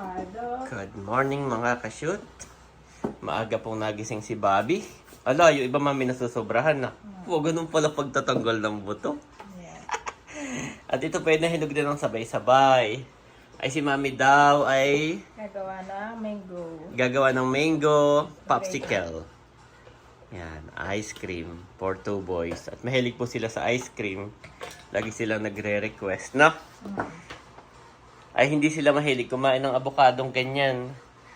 avocado. Good morning mga ka-shoot. Maaga pong nagising si Bobby. Ala, yung iba mami nasusobrahan na. Huwag ganun pala pagtatanggal ng buto. Yeah. At ito pwede na hinog din ng sabay-sabay. Ay si mami daw ay Gagawa ng mango. gagawa ng mango popsicle. Yan, ice cream for 2 boys. At mahilig po sila sa ice cream. Lagi silang nagre-request, no? Ay hindi sila mahilig kumain ng avocadong ganyan.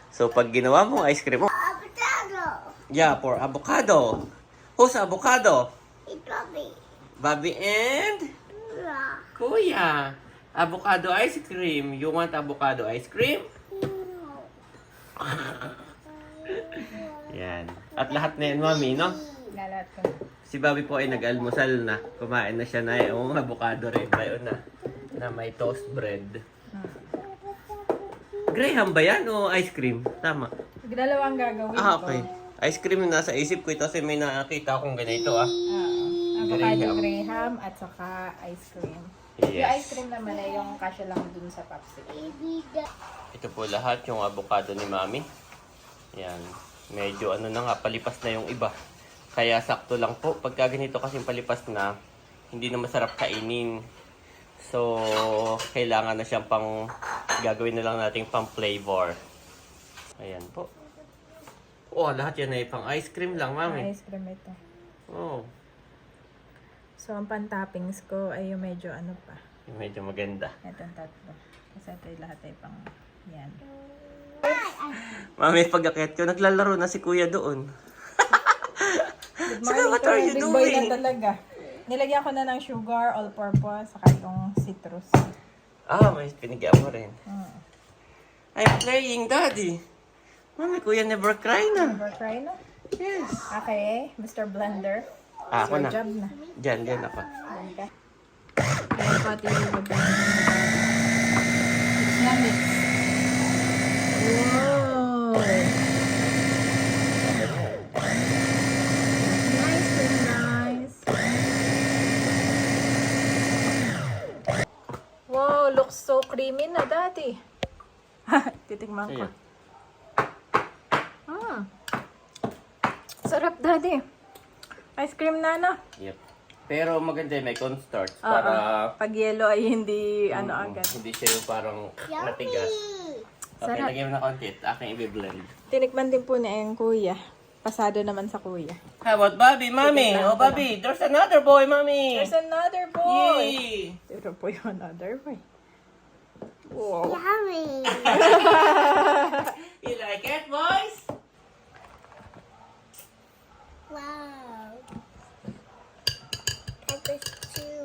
So pag ginawa mong ice cream, Avocado. yeah, for avocado. Who's avocado? It's Bobby. Bobby and Kuya. Avocado ice cream. You want avocado ice cream? Yan. At lahat na yan, mami, no? Lalat ko. Si Bobby po ay nag-almusal na. Kumain na siya na yung avocado rin. Bayo na may toast bread. Graham ba yan o ice cream? Tama. Dalawang gagawin Ah, ko. okay. Ice cream yung nasa isip ko ito kasi may nakakita akong ganito ah. Avocado Graham at saka ice cream. Yung Yes. ice cream naman ay yung kasya lang dun sa popsicle. Ito po lahat yung avocado ni Mami. Yan. Medyo ano na nga, palipas na yung iba. Kaya sakto lang po. Pagka ganito kasing palipas na, hindi na masarap kainin. So, kailangan na siyang gagawin na lang natin pang flavor. Ayan po. Oh, lahat yan ay pang ice cream lang, Mami. Ice cream ito. Oh, So, ang pan-toppings ko ay yung medyo ano pa. yung medyo maganda. Itong tatlo. Kasi ito yung lahat ay pang yan. Mami, pag-akit ko, naglalaro na si Kuya doon. Good Saka, what are you Big boy doing? na talaga. Nilagyan ko na ng sugar, all-purpose, saka itong citrus. Ah, may pinigyan mo rin. I'm playing, Daddy. Mami, Kuya never cry na. Never try na. Yes. Okay, Mr. Blender. Ah, ako Your na. job na. Diyan ako. Ayan ka. Ayan pati yung mag-mix na mix. Wow! Nice, very nice. Wow, looks so creamy na, Daddy. Titikman ko. Ayan. Sarap, Daddy. Ice cream na, no? Yep. Pero maganda may cornstarch para Pag yellow ay hindi agad. hindi siya yung parang matigas. Okay, Sarap. lagyan mo na konti. Aking i-blend. Tinikman din po ni ang kuya. Pasado naman sa kuya. How about Bobby, Mommy? Oh, Bobby, there's another boy, Mommy. There's another boy! Yay! Ito po yung another boy. Wow. Yummy. You like it, boys? Wow.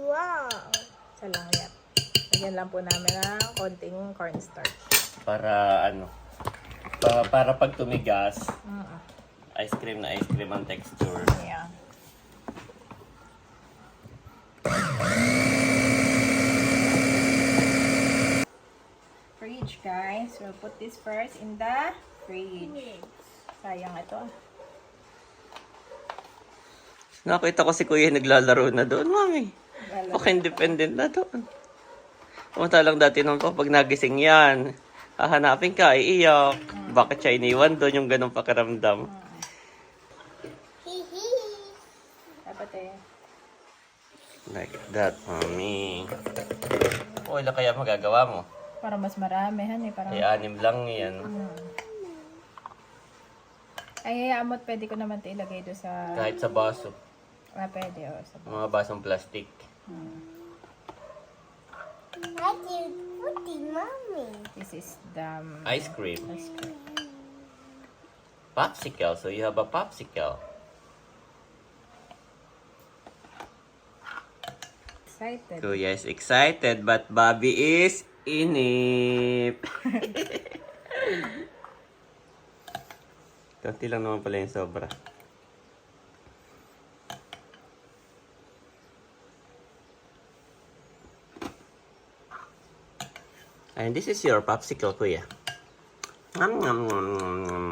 Wow. Isa lang yan. Lagyan lang po namin ng konting cornstarch. Para ano? Para pag tumigas, ice cream ang texture. Yeah. Fridge, guys. We'll put this first in the fridge. Sayang ito. Nakita ko si Kuya naglalaro na doon, Mami. Independent na doon. Samantalang dati nung pag nagising yan, hahanapin ka, iiyak. Bakit siya iniwan doon yung ganong pakiramdam? Dapat eh. Like that, Mami. O, ilan kaya magagawa mo? Para mas marami, han eh. Parang... Ay, 6 lang yan. Ay, amot, pwede ko naman ito ilagay doon sa... Kahit sa baso. pwede, oh. Sa... Mga basong plastic. I can put it, Mommy. This is the... Ice cream. ice cream. Popsicle. So, you have a popsicle. Excited. Kuya is excited, but Bobby is inip. Kunti lang naman pala yung sobra. And this is your popsicle, Kuya. Nom, nom, nom, nom, nom.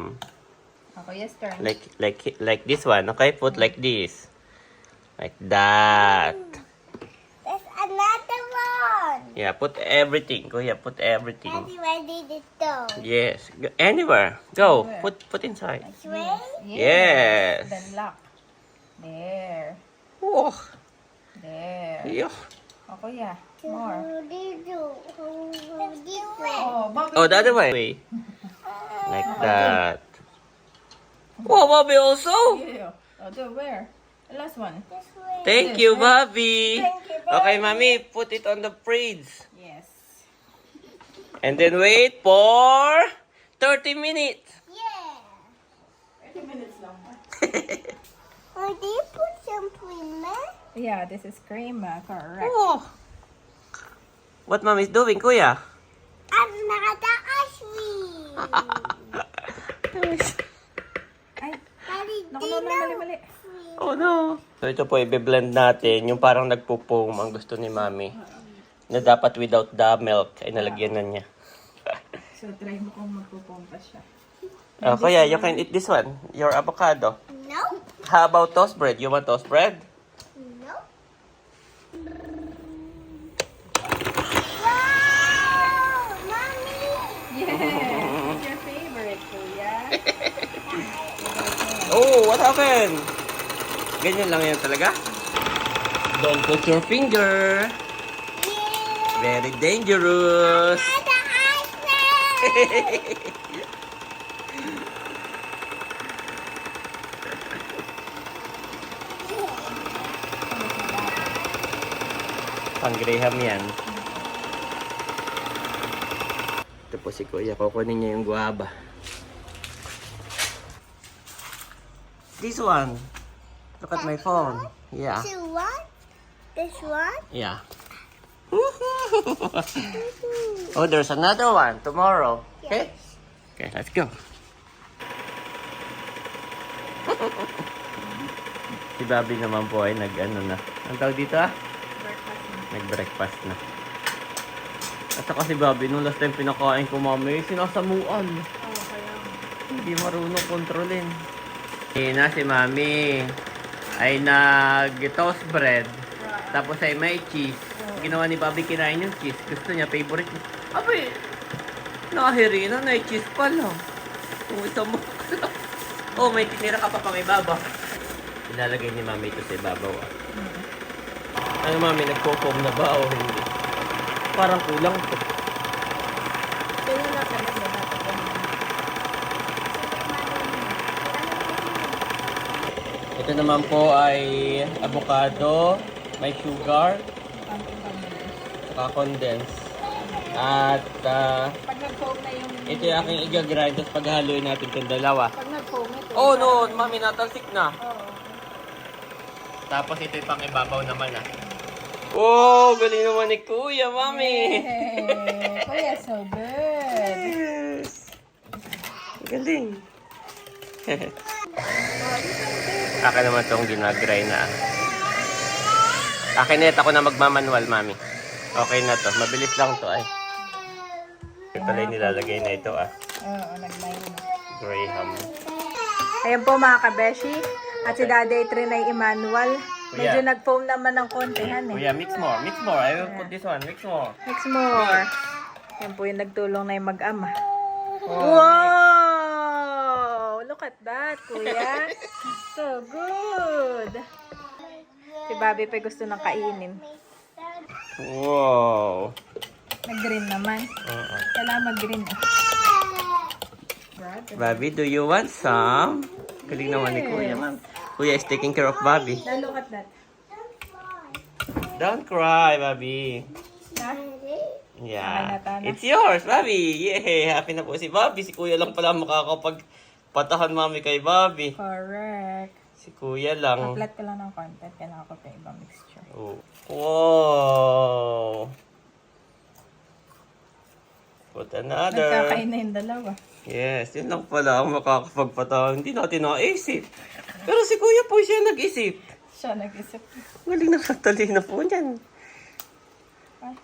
Ako, yes, turn. Like this one, okay? Put like this. Like that. There's another one. Yeah, put everything. Kuya, put everything. Daddy, where did it go? Yes. Anywhere. Go. Where? Put inside. This way? Yes. Then lock. There. Oh. There. Yeah. O, kuya. More. How do you do? This way. Oh, Bobby. Oh, the other way. Like that. Oh, Bobby also. Yeah. Oh, the where? The last one. This way. Thank you, Bobby. Thank you, Okay, Bobby. Mommy, put it on the fridge. Yes. And then wait for 30 minutes. Yeah. 30 minutes lang ba? Oh, do you put some creamer? Yeah, this is cream. Correct. Oh. What Mommy's doing, Kuya? I'm nakatakas me. Ay, Daddy, naku, no, mali. Oh no. So ito po, i-blend natin. Yung parang nagpo-foam ang gusto ni Mami. Na dapat without the milk ay nalagyan na niya. So, try mo kung magpupumpa siya. Kuya, you can eat this one. Your avocado. No. How about toast bread? You want toast bread? No. Wow, mommy. Yeah, it's your favorite, kuya. Oh, what happened? Ganyan lang yan talaga? Don't put your finger. Yeah. Very dangerous. Nakatakas na. Pang Graham yan. Ito po si Kuya. Kukunin niya yung guava. This one. Look at my phone. Yeah. This one? This one? Yeah. Oh, there's another one tomorrow. Okay? Okay, let's go. Si Bobby naman po ay nag-ano na. Ang tawag dito Nag-breakfast na. At saka si Bobby, nung last time pinakain ko mami, sinasamuan. Oh, kaya. Hindi marunong kontrolin. Na si Mami ay nag-toast bread. Tapos ay may cheese. Ginawa ni Bobby, kinain yung cheese. Gusto niya, favorite niya. Abay, nakahiri na, may cheese pala. Kung isa mo. Oh, may tinira ka pa pang ibabaw. Ilalagay ni Mami ito sa ibabaw. Ano Mami, nagpo-foam na ba o hindi? Parang kulang to. Kaya lang sa mas dapat ganun. Ito naman po ay avocado, may sugar, saka condense. At Pag nag-foam na yung... ito yung aking i-grind, tapos paghaluin natin itong dalawa. Pag nag-foam ito. Oh no, Mami, natalsik na. Oo. Tapos ito yung pang ibabaw naman Oh, galing naman ni Kuya, Mami. Hey, kuya, so good. Yes. Galing. Akin naman itong ginagrind na. Akin na ako na magmamanual, Mami. Okay na to. Mabilis lang to ay. Ito pala yung nilalagay na ito Oo, nag-line na. Graham. Ayan po mga kabeshi. At si Daddy Trinay Emmanuel. Medyo Kuya. nag-foam naman ng kontihan Kuya, mix more. Mix more. I will put this one. Mix more. Mix more. Yan po yung nagtulong na yung mag-ama. Oh, Wow! Look at that, kuya. So good. Si Bobby pa gusto ng kainin. Wow. Nag-green naman. Kailangan mag-green. Bobby, do you want some? Galing naman ni Kuya, ma'am. Kuya is taking care of Bobby. Now look at that. Don't cry, Bobby. Ha? Yeah. Okay na, Tana. It's yours, Bobby. Yay! Happy na po si Bobby. Si Kuya lang pala makakapagpatahan Mami kay Bobby. Correct. Si Kuya lang. Paklat ko lang ng content. Kailangan ko pa ibang mixture. Oh. Wow! Put another. Nagkakain na yung dalawa. Yes, yun lang pala ang makakapagpatahan. Hindi natin naisip. Pero si Kuya po siya nag-isip. Siya nag-isip. Galing na katalino po niyan. Ay.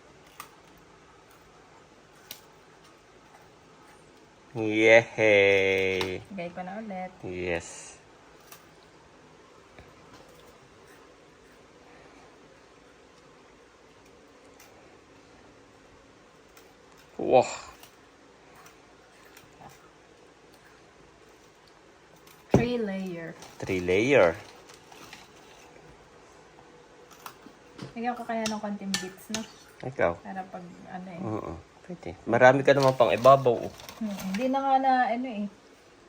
Yehey! Bigay ko na ulit. Yes. Wow. 3-layer. 3-layer. Lagyan ko kaya ng konting bits, no? Ikaw. Para pag, ano eh. Oo. Pwede. Marami ka naman pang ibabaw. Hindi na nga na, ano eh.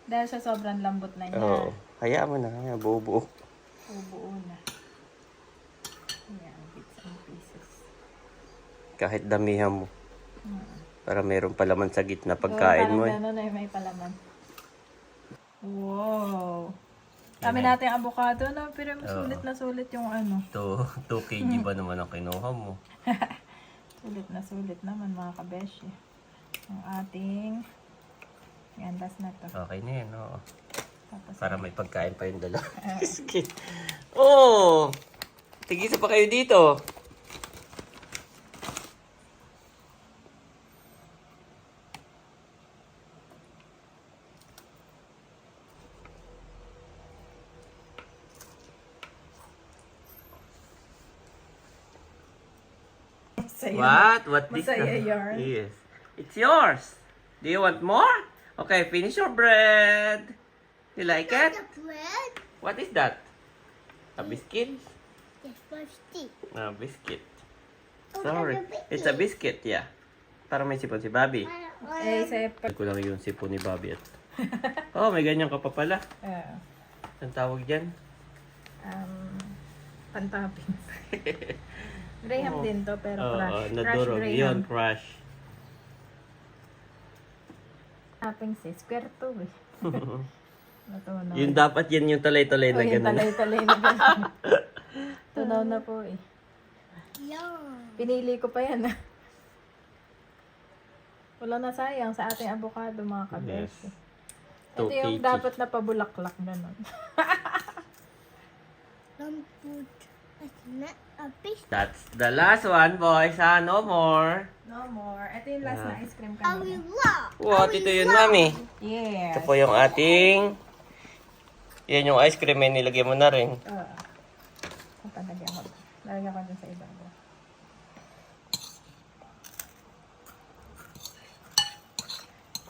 Dahil sa sobrang lambot na niya. Oo. Hayaan mo na. Buo-buo. Buo na. Ayan, bits and pieces. Kahit damihan mo. Para meron palaman sa gitna pagkain mo. Parang gano'n na may palaman. Wow! Dami natin avocado na, pero sulit na sulit yung ano. 2 kg ba naman ang kinuha mo? Sulit naman mga kabeshi. Ang ating... Yan, last na to. Okay na yan, oo. Tapos, Para may pagkain pa yung dalawa. Oh! Tigisa pa kayo dito. masaya. What? What this? Masaya yarn. Yes. It's yours. Do you want more? Okay, finish your bread. You like it? The bread What is that? A biscuit? is thirsty. A biscuit. Oh, Sorry. it's a biscuit. It's a biscuit, yeah. Para may sipon si Bobby. Eh, sa... Ko lang yung sipon ni Bobby at... Oh, may ganyan ka pa pala. Ang tawag dyan? Pantoppings. Graham din to, pero crush. nadurog. Graham. Yun, crush. Toppings eh. Square to eh. Natunaw. Yun dapat yan yung talay-talay na Oh, yung gano'n. talay-talay na gano'n. Tunaw na po eh. Yum. Pinili ko pa yan ah. Wala na sayang sa ating avocado mga kabeshi. Yes. Ito yung 2 kg. dapat na pabulaklak gano'n. Don't put it's not a biscuit. That's the last one, boys. Ha? No more. No more. Ito yung last na ice cream I kanina. will love. What? Ito yun, Mami. Yes. Ito po yung ating... Yan yung ice cream. May nilagay mo na rin. Lagyan ko. Lagyan ko dun sa ibabaw.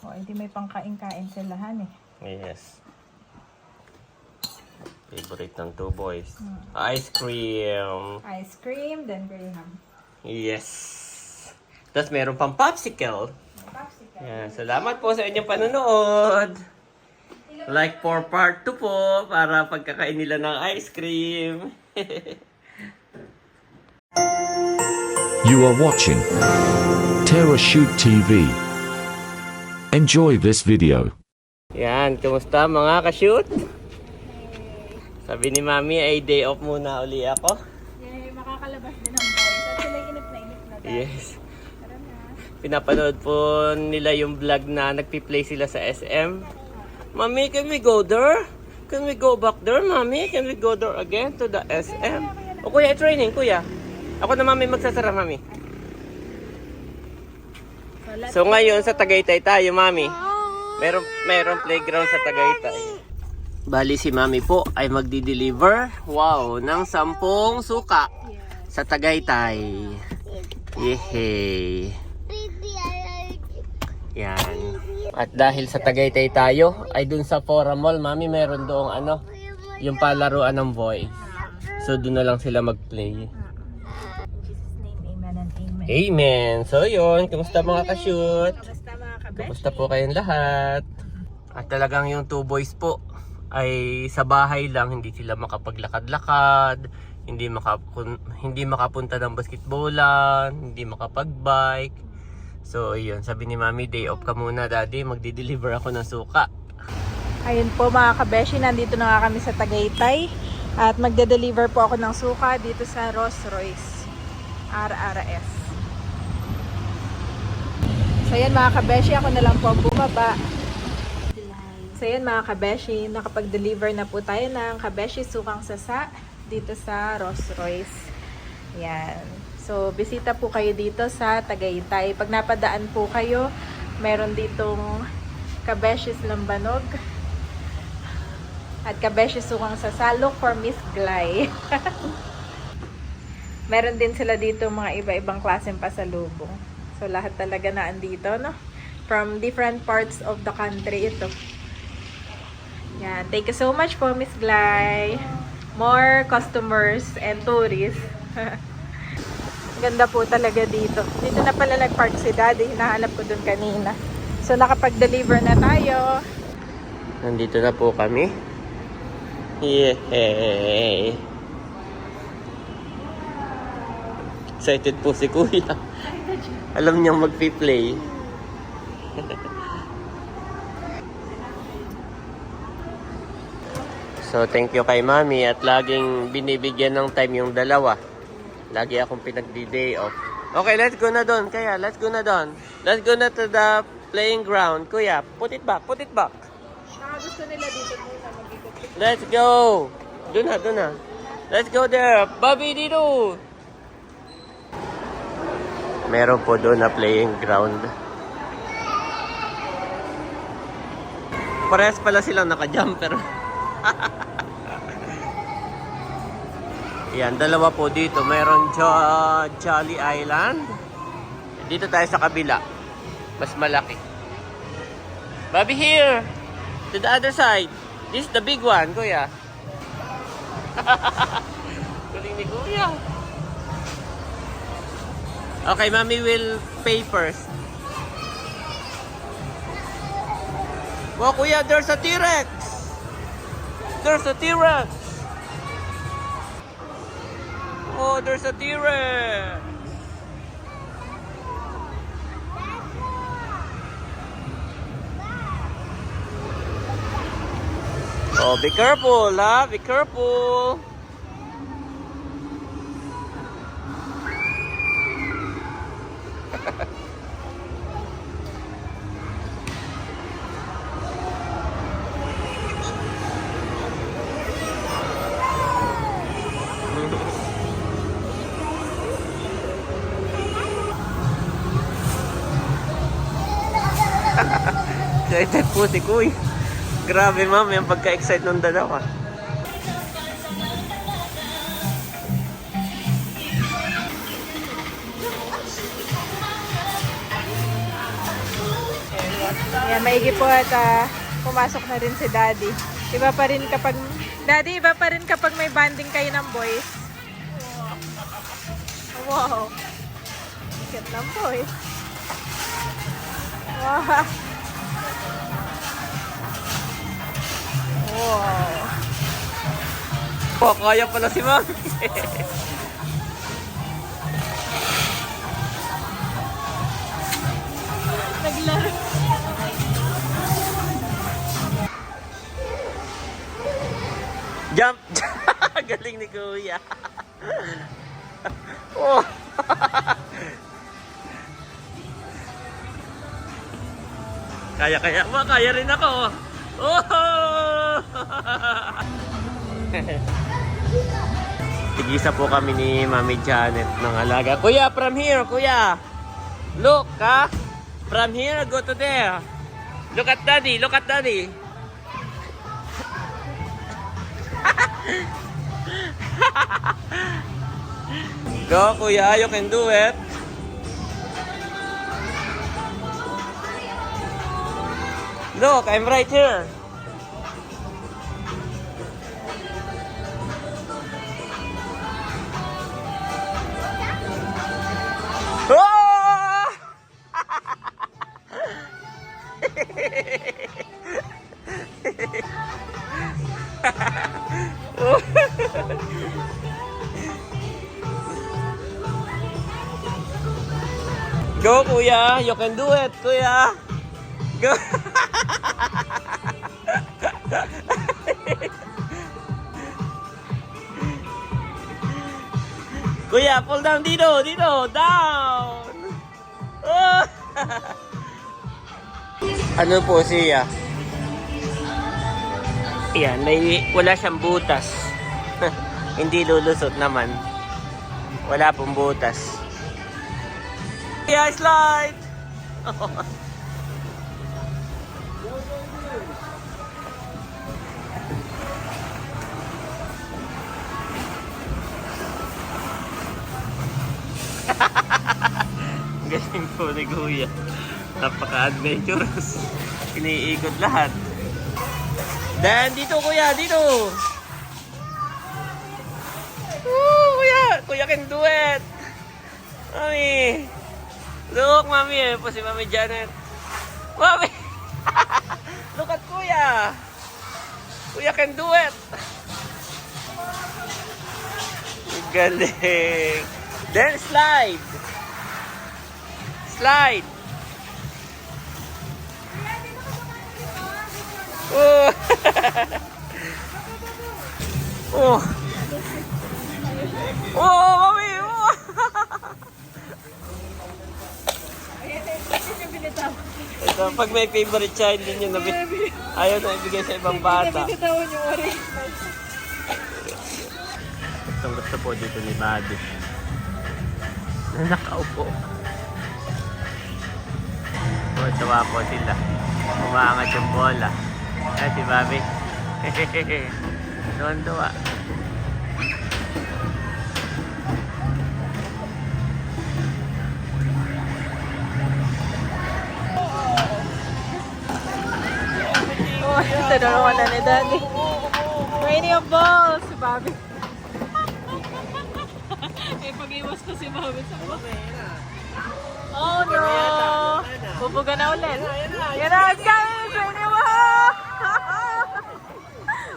Oh, hindi may pangkain-kain silahan eh. Yes. Favorite ng 2 boys. Ice cream. Ice cream, then Graham. Yes. Tapos meron pang popsicle. Popsicle. Yan. Salamat po sa inyong panonood. Like for part 2 po para pagkakain nila ng ice cream. You are watching Terra Shoot TV. Enjoy this video. Yan, kumusta mga ka-shoot? Sabi ni Mami ay day off muna uli ako. Yay, makakalabas din ang boys. At sila inip na dahil. Yes. Tara na. Pinapanood po nila yung vlog na nagpi-play sila sa SM. Mami, can we go there? Can we go back there, Mami? Can we go there again to the SM? O kuya, training, kuya. Ako na Mami magsasara, Mami. So ngayon sa Tagaytay tayo, Mami. Merong playground sa Tagaytay. Bali si Mami po ay magdi-deliver, wow, ng 10 suka sa Tagaytay. Yehey. Baby, I like it. Yan. At dahil sa Tagaytay tayo, ay dun sa Fora Mall, Mami, meron doong ano, yung palaruan ng boys. So dun na lang sila mag-play. In Jesus' name, amen and amen. Amen. So yun, kumusta mga ka-shoot? Basta mga kabeshi. Kumusta po kayong lahat? At talagang yung 2 boys po ay sa bahay lang, hindi sila makapaglakad-lakad, hindi makapunta ng basketballan, hindi makapag-bike. So yun, sabi ni Mami, day off ka muna daddy, magdi-deliver ako ng suka. Ayun po mga kabeshi, nandito na nga kami sa Tagaytay. At magde-deliver po ako ng suka dito sa Rolls Royce RRS. So yan mga kabeshi, ako na lang po ang bumaba. So yan mga kabeshi, nakapag-deliver na po tayo ng kabeshi sukang sasa dito sa Rolls Royce. Yan. So bisita po kayo dito sa Tagaytay. Pag napadaan po kayo, meron ditong kabeshis lambanog at kabeshi sukang sasa. Look for Miss Glay. Meron din sila dito mga iba-ibang klaseng pasalubong. So, lahat talaga na andito, no? From different parts of the country ito. Yan. Thank you so much po, Miss Glay. More customers and tourists. Ganda po talaga dito. Dito na pala nag-park si Daddy. Hinahanap ko dun kanina. So, nakapag-deliver na tayo. Nandito na po kami. Yay! Excited po si Kuya. Alam niyang mag-play. So, thank you kay Mami at laging binibigyan ng time yung dalawa. Lagi akong pinagdi-day off. Okay, let's go na doon. Kaya, let's go na doon. Let's go na to the playing ground. Kuya, put it back, put it back. Gusto nila dito muna mag-ikot. Let's go. Doon na, doon na. Let's go there. Bobby, dito. Meron po doon na playing ground. Parehas pala silang naka-jumper. Yan, dalawa po dito. Meron Jolly Island. Dito tayo sa kabila. Mas malaki. Bobby, here. To the other side. This is the big one, Kuya. Galing ni Kuya. Okay, Mommy will pay first. Wow, Kuya, there's a T-Rex. There's a T-Rex. Oh, there's a T-Rex. Oh, be careful, ha? Be careful. Excited po si Kuya. Grabe, ma'am, yung pagka-excite ng dalawa. Yan, maigi po at pumasok na rin si Daddy. Iba pa rin kapag, Daddy, iba pa rin kapag may banding kayo ng boys. Wow. Cute ng boys. Wow. Wow. Oh, kaya pala si Mami. Naglaro. Jump! Galing ni Kuya. Oh. Kaya rin ako. Oh! Tigisa po kami ni Mami Janet ng alaga. Kuya, from here, Kuya. Look, ha? From here, go to there. Look at Daddy, look at Daddy. Go, Kuya, you can do it. Look, I'm right here. Oh! Go, Kuya. You can do it, Kuya. Go. Kuya, pull down dito, down. Oh. Ano po siya? Yan, wala siyang butas. Hindi lulusot naman. Wala pong butas. Yeah, slide! Galing po ni Kuya. Napaka-adventurous. Iniikot lahat. Dan, dito Kuya, dito! Woo, Kuya! Kuya can do it! Mami! Look, Mami! Ayan po si Mami Janet. Mami! Look at Kuya! Kuya can do it! Galing! Then slide! Slide! Oh! Oh! Oh, Mami! Oh! Ito, pag may favorite child din yun, ayaw na ibigay sa ibang bata. Itong gusto po dito ni Buddy. Na nakaupo. Tuwa po sila. Umaangat yung bola. Ay, si Bobby. Tuwan-tuwa. Oh, tinulungan na ni Daddy. Raining of balls, si Bobby. Eh, pag-iwas ko si Bobby sa baba. Oh no! Bubuga na ulit. Yan na, guys! Raining of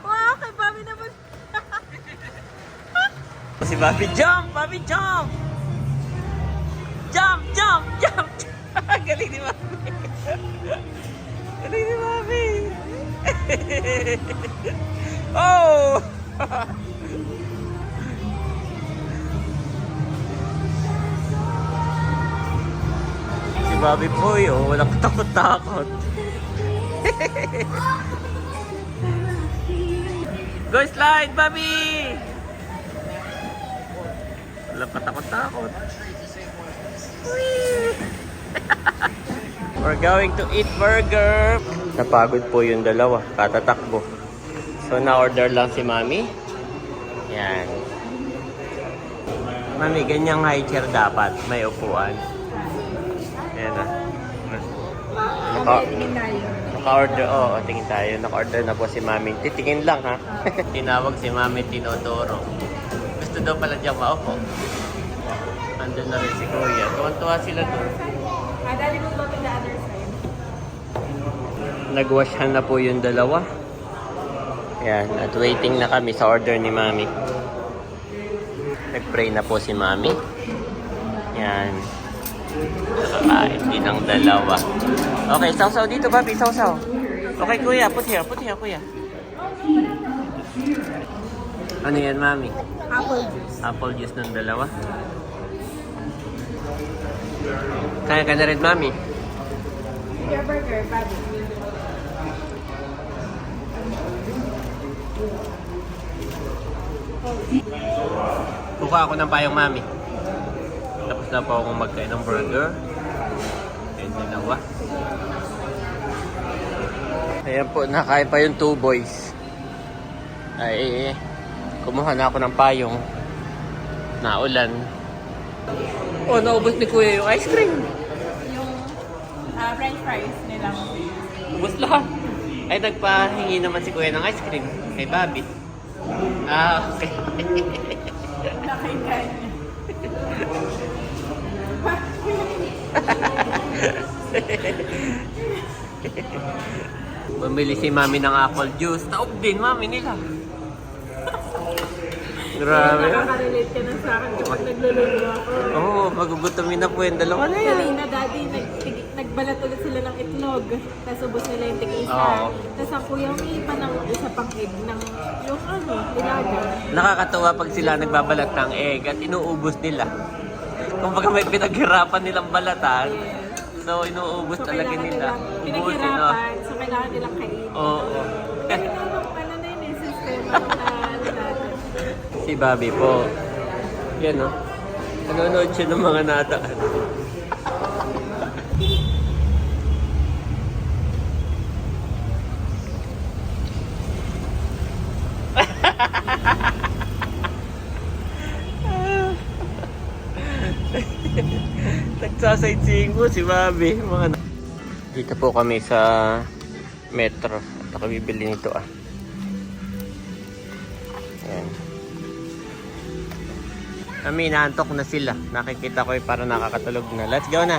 wow, kay Bobby naman. Si Bobby, jump! Bobby, jump! Jump! Jump! Jump! Galing ni Bobby. Galing ni Bobby. Oh! Si Bobby po yun, walang takot-takot. Go slide, Bobby! Walang patakot-takot. We're going to eat burger. Napagod po yung dalawa, katatakbo. So na-order lang si Mami. Yan. Mami, ganyang high chair dapat. May upuan. Yan na. Naka-order, tingin tayo. Naka-order na po si Mami. Titingin lang ha. Tinawag si Mami Tinodoro. Gusto daw pala diyang maupo. Andun na rin si Kuya. Tuwan-tuwa sila doon. Daddy will go to the other side. Nagwashan na po yung dalawa. Yan, at waiting na kami sa order ni Mami. Nag-pray na po si Mami. Yan. Nakakain din ang dalawa. Okay, sausaw dito, Bobby, sausaw. Okay, Kuya, put here, Kuya. Ano yan, Mami? Apple juice. Apple juice ng dalawa. Kaya ka na rin, Mami. Your burger, Bobby. Kuha ako ng payong, Mami. Tapos na po akong magkain ng burger. Ayan, dalawa. Ayan po, nakain pa yung 2 boys. Ay, kumuha na ako ng payong. Naulan. Oh, naubos ni Kuya yung ice cream. Yung french fries nilang. Ubos lahat. Ay, nagpahingi naman si Kuya ng ice cream kay Bobby. Ah, okay. Nakain-kain niya. Bumili si Mami ng apple juice. Taob din, Mami nila. Grabe. Nakaka-relate ka na sa akin kapag nagluluto ako. Oo, magugutomin na po yung dalawa na yan. Kanina, Daddy, nagbalat ulit sila ng itlog. Tapos ubos nila yung tig-isa. Oo. Tapos ang kuya umiipa ng isa pang egg ng yung nilaga. Nakakatawa pag sila nagbabalat ng egg at inuubos nila. Kung baga may pinaghirapan nilang balatan, so inuubos talaga nila. Ubusin, no? Pinaghirapan, so kailangan nilang kainin. Oo. Ano na yun yung sistema na natin. Si Bobby po. Yan, no? Nanonood siya ng mga nataan. Magsasightseeing po si Mami. Dito po kami sa metro. At ako bibili nito ah. Ayan. Mami, inaantok na sila. Nakikita ko para nakakatulog na. Let's go na.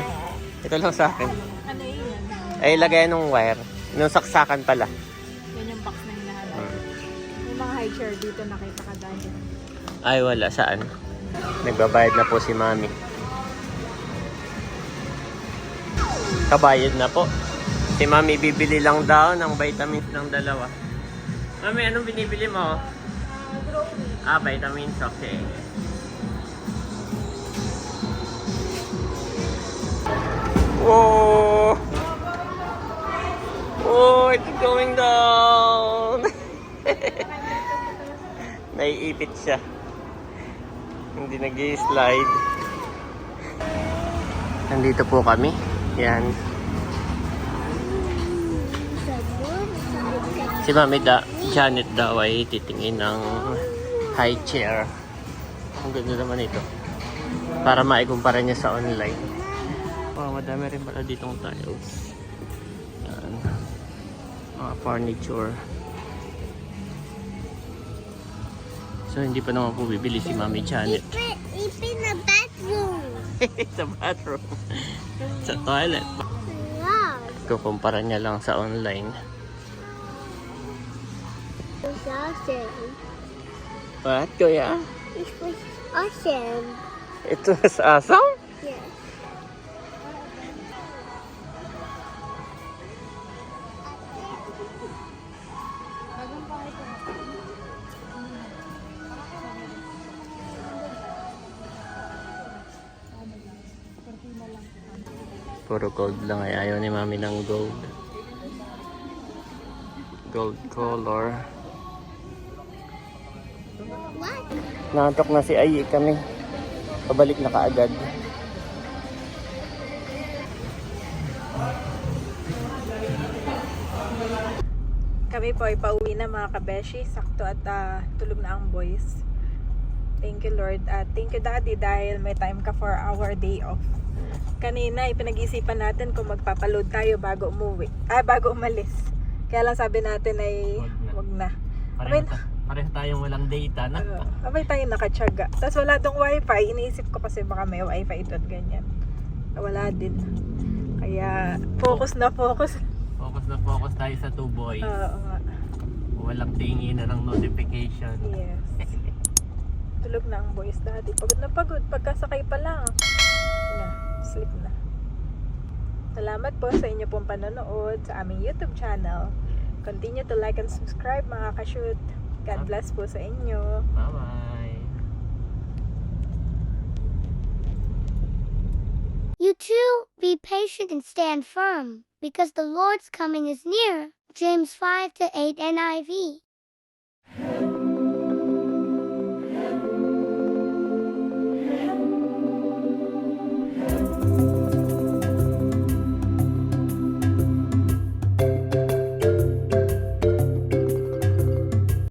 Ito lang sa akin. Ano yun? Ay, lagay nung wire. Nung saksakan pala. Yan yung box na hinahanap. May mga high chair dito nakita ka dahil. Ay, wala. Saan? Nagbabayad na po si Mami. Kabayad na po. Si Mami bibili lang daw ng vitamins ng dalawa. Mami, anong binibili mo? Vitamins. Okay. Whoa! Oh, it's going down! Naiipit siya. Hindi nag-slide. Nandito po kami. Yan. Si Mami Janet daw ay titingin ng high chair. Ang ganda naman ito. Para maikumpara niya sa online. Wow, madami rin pala ditong tiles. Yan. Mga furniture. So, hindi pa naman po bibili si Mami Janet. Even the bathroom. Sa bathroom. Sa toilet. Wow. Kukumpara niya lang sa online. It's awesome. What, kuya? It was awesome. It was awesome? Yes. Puro gold lang ay ayaw ni Mami ng gold. Gold color. What? Naantok na si Ayi kami. Pabalik na kaagad. Kami po ay pauwi na mga kabeshi. Sakto at tulog na ang boys. Thank you Lord. At thank you Daddy dahil may time ka for our day off. Kanina ipinag-isipan natin kung magpapaload tayo bago umuwi. Bago umalis. Kaya lang sabi natin ay wag na. Pareho tayong walang data na. Abay tayo nakatsaga. Tapos wala tong wifi. Iniisip ko kasi baka may wifi ito at ganyan. Wala din. Kaya focus na focus. Focus tayo sa 2 boys. Oo nga. Walang tingin na ng notification. Yes. Tulog na ang boys Daddy. Pagod na pagod. Pagkasakay pa lang. Sleep na. Salamat po sa inyo pong panonood sa aming YouTube channel. Continue to like and subscribe mga ka-shoot. God bless po sa inyo. Bye-bye. You too, be patient and stand firm, because the Lord's coming is near. James 5-8 NIV.